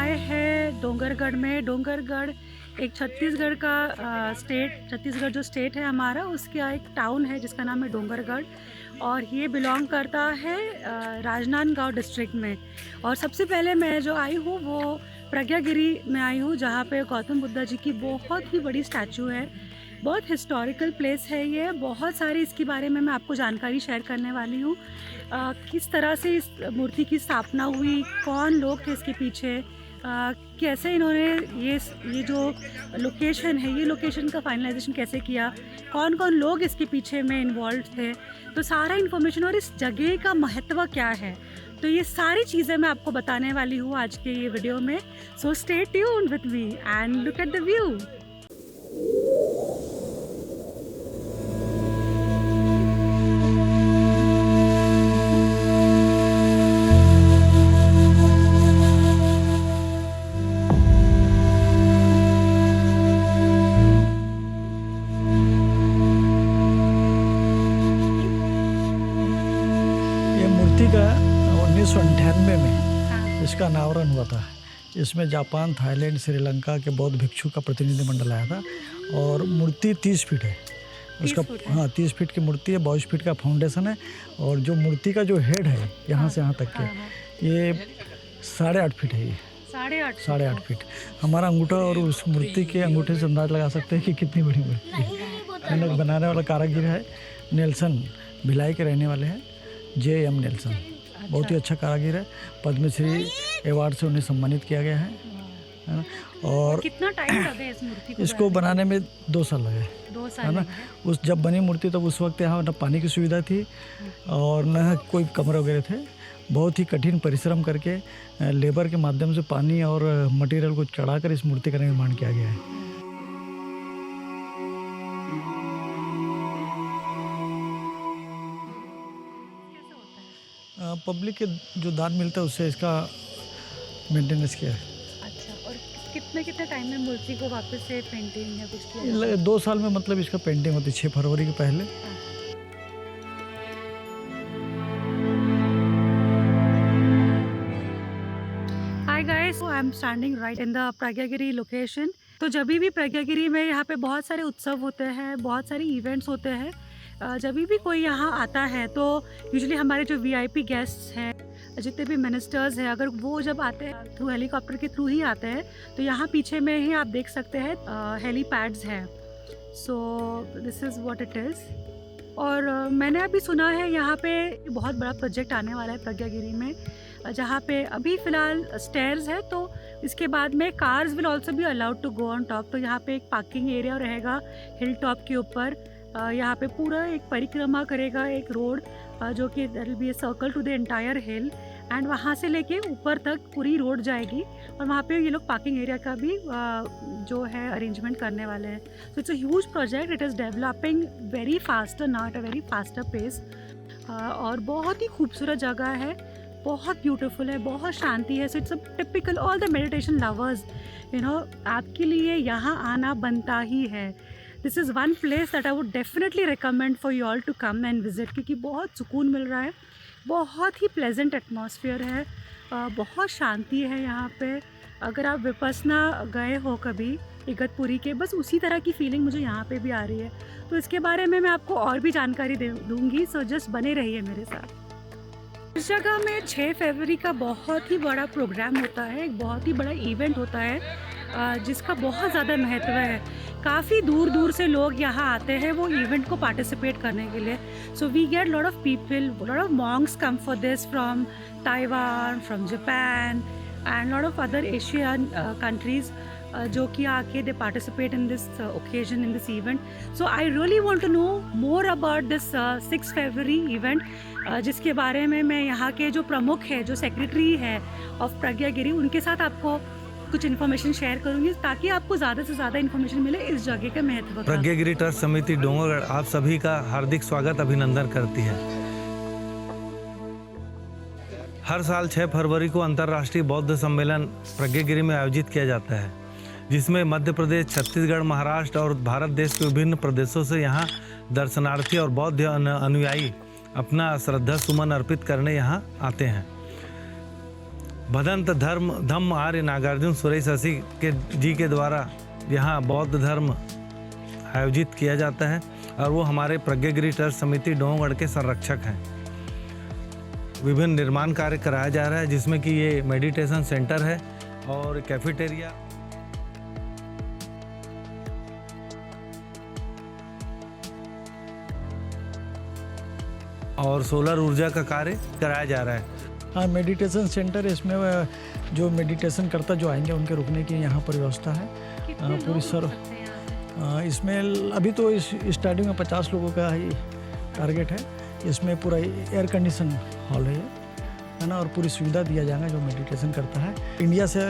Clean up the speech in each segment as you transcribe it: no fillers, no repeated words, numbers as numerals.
आए हैं डोंगरगढ़ में। डोंगरगढ़ एक छत्तीसगढ़ का छत्तीसगढ़ जो स्टेट है हमारा, उसका एक टाउन है जिसका नाम है डोंगरगढ़, और ये बिलोंग करता है राजनांदगांव डिस्ट्रिक्ट में। और सबसे पहले मैं जो आई हूँ वो प्रज्ञागिरी में आई हूँ, जहाँ पे गौतम बुद्धा जी की बहुत ही बड़ी स्टैचू है। बहुत हिस्टोरिकल प्लेस है ये। बहुत सारी इसके बारे में मैं आपको जानकारी शेयर करने वाली हूँ। किस तरह से इस मूर्ति की स्थापना हुई, कौन लोग थे इसके पीछे, कैसे इन्होंने ये जो लोकेशन है, ये लोकेशन का फाइनलाइजेशन कैसे किया, कौन कौन लोग इसके पीछे में इन्वॉल्व थे, तो सारा इन्फॉर्मेशन और इस जगह का महत्व क्या है, तो ये सारी चीज़ें मैं आपको बताने वाली हूँ आज के ये वीडियो में। So stay tuned with me and look at the view. मूर्ति का 1998 में इसका अनावरण हुआ था। इसमें जापान, थाईलैंड, श्रीलंका के बौद्ध भिक्षु का प्रतिनिधिमंडल आया था। और मूर्ति 30 फीट है उसका। 30 फीट है। हाँ, 30 फीट की मूर्ति है, 22 फीट का फाउंडेशन है। और जो मूर्ति का जो हेड है यहाँ से यहाँ तक के, ये 8.5 फीट है। ये 8.5 फीट। हमारा अंगूठा और उस मूर्ति के अंगूठे से अंदाज लगा सकते हैं कि कितनी बड़ी मूर्ति है। बनाने वाला कारीगर है नेल्सन, भिलाई के रहने वाले हैं, J.M. नेल्सन। बहुत ही अच्छा कारीगर है। पद्मश्री अवार्ड से उन्हें सम्मानित किया गया है ना। और कितना टाइम लगा इस मूर्ति को इसको बनाने में 2 साल लगे, 2 साल है ना। उस जब बनी मूर्ति तब उस वक्त यहाँ न पानी की सुविधा थी और न कोई कमरे वगैरह थे। बहुत ही कठिन परिश्रम करके लेबर के माध्यम से पानी और मटेरियल को चढ़ाकर इस मूर्ति का निर्माण किया गया है। पब्लिक के जो दान मिलता है उससे इसका मेंटेनेंस किया है। अच्छा, और कितने टाइम में मूर्ति को वापस से पेंटिंग या कुछ किया? 2 साल में मतलब इसका पेंटिंग होती है, 6 फरवरी के पहले। Hi guys, I am standing right in the Pragyagiri location. तो जब भी प्रज्ञागिरी में यहाँ पे बहुत सारे उत्सव होते हैं, बहुत सारे इवेंट्स होते हैं, जब भी कोई यहाँ आता है तो यूजुअली हमारे जो VIP गेस्ट्स हैं, जितने भी मिनिस्टर्स हैं, अगर वो जब आते हैं थ्रू हेलीकॉप्टर के थ्रू ही आते हैं, तो यहाँ पीछे में ही आप देख सकते हैं हेलीपैड्स हैं। So this is what it is. और मैंने अभी सुना है यहाँ पे बहुत बड़ा प्रोजेक्ट आने वाला है प्रज्ञागिरी में, जहाँ पे अभी फ़िलहाल स्टेयर्स है, तो इसके बाद में cars will also be allowed to go on top. तो यहाँ पे एक पार्किंग एरिया रहेगा हिल टॉप के ऊपर। यहाँ पे पूरा एक परिक्रमा करेगा एक रोड, जो कि there will be a circle to the entire hill, and वहाँ से लेके ऊपर तक पूरी रोड जाएगी। और वहाँ पे ये लोग पार्किंग एरिया का भी जो है अरेंजमेंट करने वाले हैं। So it's a huge project. It is developing very faster, not a very faster pace. और बहुत ही खूबसूरत जगह है, बहुत ब्यूटीफुल है, बहुत शांति है। So it's a typical all the meditation lovers, you know, आपके लिए यहाँ आना बनता ही है। This is one place that I would definitely recommend for you all to come and visit, क्योंकि बहुत सुकून मिल रहा है, बहुत ही प्लेजेंट एटमॉस्फेयर है, बहुत शांति है यहाँ पे। अगर आप विपस्सना गए हो कभी इगतपुरी के, बस उसी तरह की फीलिंग मुझे यहाँ पे भी आ रही है। तो इसके बारे में मैं आपको और भी जानकारी दूँगी, सो जस्ट बने रहिए मेरे साथ। इस जगह में 6 फरवरी का बहुत ही बड़ा प्रोग्राम होता है, एक बहुत ही बड़ा इवेंट होता है, जिसका बहुत ज़्यादा महत्व है। काफ़ी दूर दूर से लोग यहाँ आते हैं वो इवेंट को पार्टिसिपेट करने के लिए। So we get lot of people, lot of monks come for this from Taiwan, from Japan and lot of other Asian countries, जो कि आके they participate in this occasion, in this event. So I really want to know more about this 6 February event, जिसके बारे में मैं यहाँ के जो प्रमुख है, जो सेक्रेटरी है ऑफ प्रज्ञागिरी, उनके साथ आपको कुछ इन्फॉर्मेशन शेयर करूंगी, ताकि आपको ज़्यादा से ज़्यादा इन्फॉर्मेशन मिले इस जगह के महत्व का। प्रज्ञागिरी ट्रस्ट समिति डोंगरगढ़ आप सभी का हार्दिक स्वागत, अभिनंदन करती है। हर साल 6 फरवरी को अंतर्राष्ट्रीय बौद्ध सम्मेलन प्रज्ञागिरी में आयोजित किया जाता है, जिसमें मध्य प्रदेश, छत्तीसगढ़, महाराष्ट्र और भारत देश के विभिन्न प्रदेशों से यहाँ दर्शनार्थी और बौद्ध अनुयायी अपना श्रद्धा सुमन अर्पित करने यहाँ आते हैं। भदंत धर्म धम्म आर्य नागार्जुन सुरेश शशि के जी के द्वारा यहाँ बौद्ध धर्म आयोजित किया जाता है और वो हमारे प्रज्ञागिरी ट्रस्ट समिति डोंगगढ़ के संरक्षक हैं। विभिन्न निर्माण कार्य कराया जा रहा है जिसमें कि ये मेडिटेशन सेंटर है और कैफेटेरिया और सोलर ऊर्जा का कार्य कराया जा रहा है। हाँ, मेडिटेशन सेंटर, इसमें जो मेडिटेशन करता जो आएंगे उनके रुकने की यहाँ पर व्यवस्था है। पूरी सर इसमें अभी तो इस स्टार्टिंग में 50 लोगों का ही टारगेट है। इसमें पूरा एयर कंडीशन हॉल है ना, और पूरी सुविधा दिया जाएगा जो मेडिटेशन करता है। इंडिया से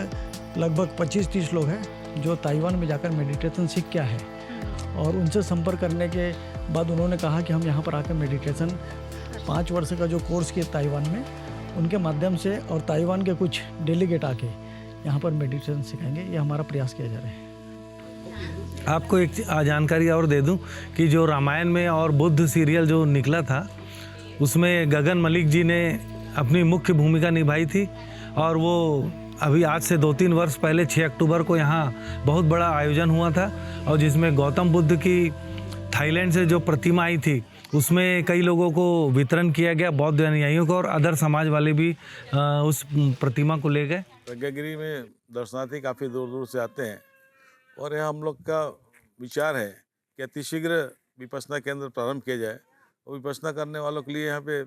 लगभग 25-30 लोग हैं जो ताइवान में जाकर मेडिटेशन सीख के आए हैं, और उनसे संपर्क करने के बाद उन्होंने कहा कि हम यहाँ पर आकर मेडिटेशन 5 वर्ष का जो कोर्स किए ताइवान में, उनके माध्यम से, और ताइवान के कुछ डेलीगेट आके यहाँ पर मेडिटेशन सिखाएंगे। ये हमारा प्रयास किया जा रहा है। आपको एक जानकारी और दे दूं कि जो रामायण में और बुद्ध सीरियल जो निकला था उसमें गगन मलिक जी ने अपनी मुख्य भूमिका निभाई थी, और वो अभी आज से 2-3 वर्ष पहले 6 अक्टूबर को यहाँ बहुत बड़ा आयोजन हुआ था, और जिसमें गौतम बुद्ध की थाईलैंड से जो प्रतिमा आई थी उसमें कई लोगों को वितरण किया गया, बौद्ध अनुयायियों को, और अदर समाज वाले भी उस प्रतिमा को ले गए। प्रज्ञागिरी में दर्शनार्थी काफ़ी दूर दूर से आते हैं, और यहाँ हम लोग का विचार है कि अतिशीघ्र विपश्यना केंद्र प्रारंभ किया जाए, और विपश्यना करने वालों के लिए यहाँ पे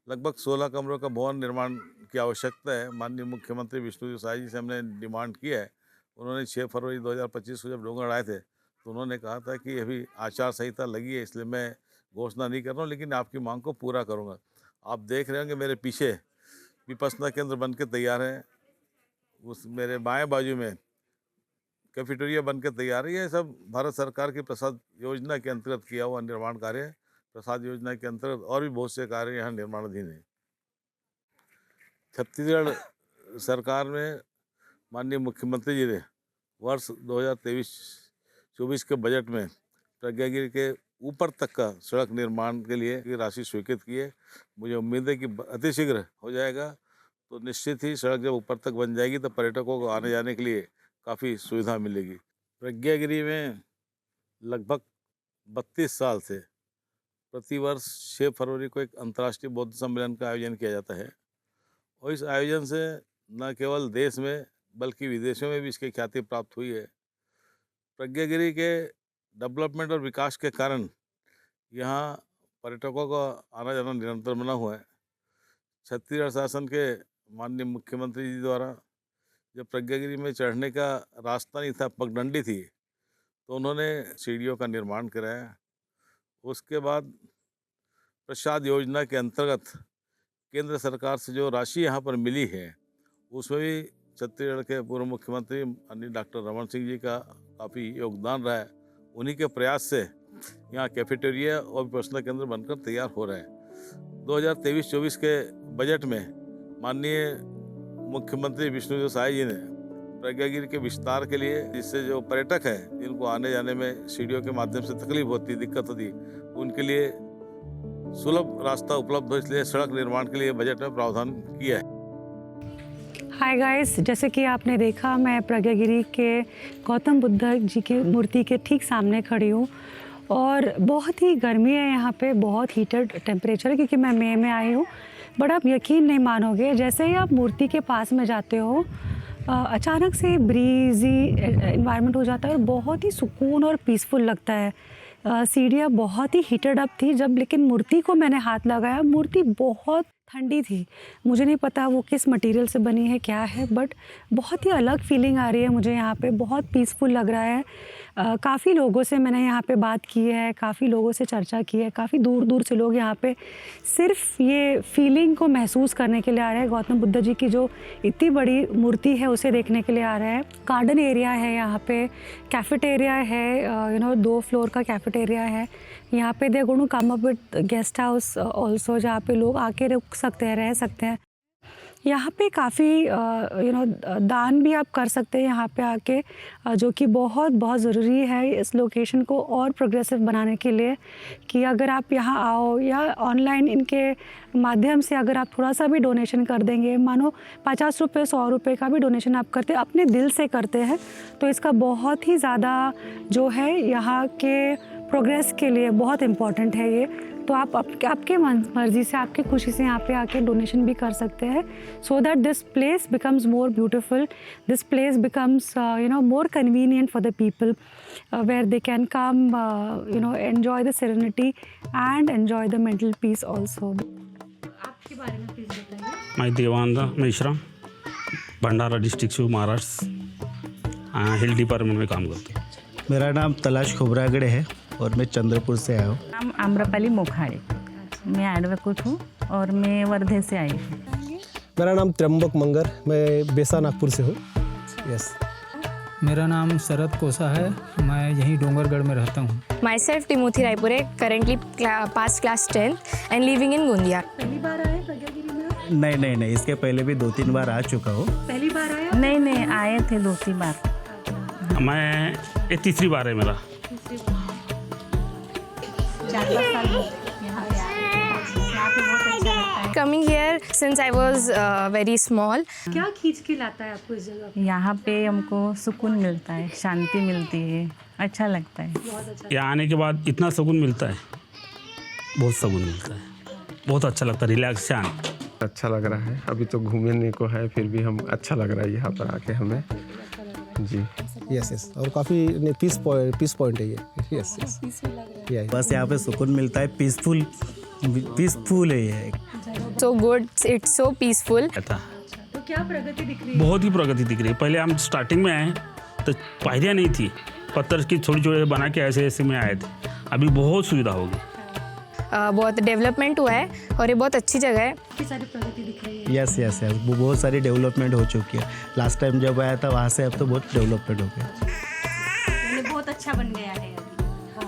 लगभग 16 कमरों का भवन निर्माण की आवश्यकता है। माननीय मुख्यमंत्री विष्णुदेव साय जी से हमने डिमांड किया है। उन्होंने 6 फरवरी 2025 को जब डोंगगढ़ आए थे तो उन्होंने कहा था कि अभी आचार संहिता लगी है, इसलिए मैं घोषणा नहीं कर रहा हूँ, लेकिन आपकी मांग को पूरा करूँगा। आप देख रहे होंगे मेरे पीछे विपश्यना केंद्र बन के तैयार है, उस मेरे बाएं बाजू में कैफेटेरिया बन के तैयार है। ये सब भारत सरकार की प्रसाद योजना के अंतर्गत किया हुआ निर्माण कार्य है। प्रसाद योजना के अंतर्गत और भी बहुत से कार्य यहाँ निर्माणाधीन है। छत्तीसगढ़ सरकार में माननीय मुख्यमंत्री जी ने वर्ष 2023-24 के बजट में प्रज्ञागिरी के ऊपर तक का सड़क निर्माण के लिए राशि स्वीकृत की है। मुझे उम्मीद है कि अतिशीघ्र हो जाएगा, तो निश्चित ही सड़क जब ऊपर तक बन जाएगी तो पर्यटकों को आने जाने के लिए काफ़ी सुविधा मिलेगी। प्रज्ञागिरी में लगभग 32 साल से प्रतिवर्ष 6 फरवरी को एक अंतर्राष्ट्रीय बौद्ध सम्मेलन का आयोजन किया जाता है, और इस आयोजन से न केवल देश में बल्कि विदेशों में भी इसकी ख्याति प्राप्त हुई है। प्रज्ञागिरी के डेवलपमेंट और विकास के कारण यहाँ पर्यटकों का आना जाना निरंतर बना हुआ है। छत्तीसगढ़ शासन के माननीय मुख्यमंत्री जी द्वारा जब प्रज्ञागिरी में चढ़ने का रास्ता नहीं था, पगडंडी थी, तो उन्होंने सीढ़ियों का निर्माण कराया। उसके बाद प्रसाद योजना के अंतर्गत केंद्र सरकार से जो राशि यहाँ पर मिली है, उसमें भी छत्तीसगढ़ के पूर्व मुख्यमंत्री माननीय डॉक्टर रमन सिंह जी का काफ़ी योगदान रहा है। उन्हीं के प्रयास से यहाँ कैफेटेरिया और विपश्यना केंद्र बनकर तैयार हो रहे हैं। 2023-24 के बजट में माननीय मुख्यमंत्री विष्णुदेव साय जी ने प्रज्ञागिरी के विस्तार के लिए, जिससे जो पर्यटक हैं जिनको आने जाने में सीढ़ियों के माध्यम से तकलीफ होती, दिक्कत होती, उनके लिए सुलभ रास्ता उपलब्ध हो, इसलिए सड़क निर्माण के लिए बजट में प्रावधान किया है। हाय गाइस, जैसे कि आपने देखा, मैं प्रज्ञागिरी के गौतम बुद्ध जी की मूर्ति के ठीक सामने खड़ी हूँ, और बहुत ही गर्मी है यहाँ पे, बहुत हीटेड टेम्परेचर है क्योंकि मैं मई में आई हूँ। बट आप यकीन नहीं मानोगे, जैसे ही आप मूर्ति के पास में जाते हो अचानक से ब्रीजी इन्वायरमेंट हो जाता है, और बहुत ही सुकून और पीसफुल लगता है। सीढ़ियाँ बहुत ही हीटेड अप थी जब, लेकिन मूर्ति को मैंने हाथ लगाया, मूर्ति बहुत ठंडी थी। मुझे नहीं पता वो किस मटेरियल से बनी है, क्या है, बट बहुत ही अलग फीलिंग आ रही है मुझे यहाँ पे, बहुत पीसफुल लग रहा है। काफ़ी लोगों से मैंने यहाँ पे बात की है, काफ़ी लोगों से चर्चा की है, काफ़ी दूर दूर से लोग यहाँ पे सिर्फ ये फीलिंग को महसूस करने के लिए आ रहे हैं। गौतम बुद्ध जी की जो इतनी बड़ी मूर्ति है उसे देखने के लिए आ रहे हैं। गार्डन एरिया है यहाँ पे, कैफेटेरिया है, 2 फ्लोर का कैफेटेरिया है यहाँ पे। They going to come up with guest house also, जहाँ पे लोग आके रुक सकते हैं, रह सकते हैं। यहाँ पे काफ़ी दान भी आप कर सकते हैं यहाँ पे आके, जो कि बहुत बहुत ज़रूरी है इस लोकेशन को और प्रोग्रेसिव बनाने के लिए। कि अगर आप यहाँ आओ या ऑनलाइन इनके माध्यम से अगर आप थोड़ा सा भी डोनेशन कर देंगे, मानो 50 रुपये 100 रुपये का भी डोनेशन आप करते अपने दिल से करते हैं, तो इसका बहुत ही ज़्यादा जो है यहाँ के प्रोग्रेस के लिए बहुत इम्पॉर्टेंट है ये। तो आप आपके मर्ज़ी से, आपकी खुशी से यहाँ पे आके डोनेशन भी कर सकते हैं, so that this place becomes more beautiful, this place becomes more convenient for the people, where they can come enjoy the serenity and enjoy the mental peace also. आपके बारे में प्लीज़ बताइए। मैं देवानंद मेश्राम, भंडारा डिस्ट्रिक्ट से, महाराष्ट्र, हेल्थ डिपार्टमेंट में काम करता हूँ। मेरा नाम तलाश खोबरागड़े है और मैं चंद्रपुर से आया हूँ। नाम आम्रपाली मोखाड़े, मैं एडवोकेट हूँ और मैं वर्धे से आई हूँ। मेरा नाम त्र्यंबक मंगर, मैं बेसा नागपुर से हूँ। यस। मेरा नाम शरद कोसा है, मैं यहीं डोंगरगढ़ में रहता हूँ। Myself Timothy Raipure, currently pass class 10th and living in Gondia. पहली बार आए प्रज्ञागिरी में? नहीं, इसके पहले भी 2-3 बार आ चुका हूँ। पहली बार आए? नहीं आए थे 2-3 बार। मैं ये तीसरी बार है मेरा। 4-5 साल यहाँ पे आए हैं। यहाँ पे बहुत अच्छा लगता है। Coming here since I was very small। क्या खींच के लाता है आपको इस जगह पे? यहाँ पे हमको सुकून मिलता है, शांति मिलती है, अच्छा लगता है। यहाँ आने के बाद इतना सुकून मिलता है, बहुत सुकून मिलता है, बहुत अच्छा लगता है, रिलैक्सेशन। अच्छा लग रहा है, अभी तो घूमने को है, फिर भी हम अच्छा लग रहा है यहाँ पर आके हमें जी। यस और काफ़ी पीस पॉइंट है ये। यस। बस यहाँ पे सुकून मिलता है, पीसफुल है ये। So good, it's so peaceful। तो क्या प्रगति दिख रही है? बहुत ही प्रगति दिख रही है। पहले हम स्टार्टिंग में आए तो पायरियाँ नहीं थी, पत्थर की छोटी बना के ऐसे में आए थे। अभी बहुत सुविधा होगी, बहुत डेवलपमेंट हुआ है और ये बहुत अच्छी जगह है। कितनी सारी प्रगति दिख रही है? यस वो बहुत सारी डेवलपमेंट हो चुकी है। लास्ट टाइम जब आया था वहाँ से अब तो बहुत डेवलपमेंट हो गया। ये बहुत अच्छा बन गया है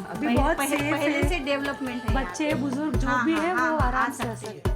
अभी बहुत पहले से डेवलपमेंट है। बच्चे बुजुर्ग जो भी है वो आराम से रह सकते हैं।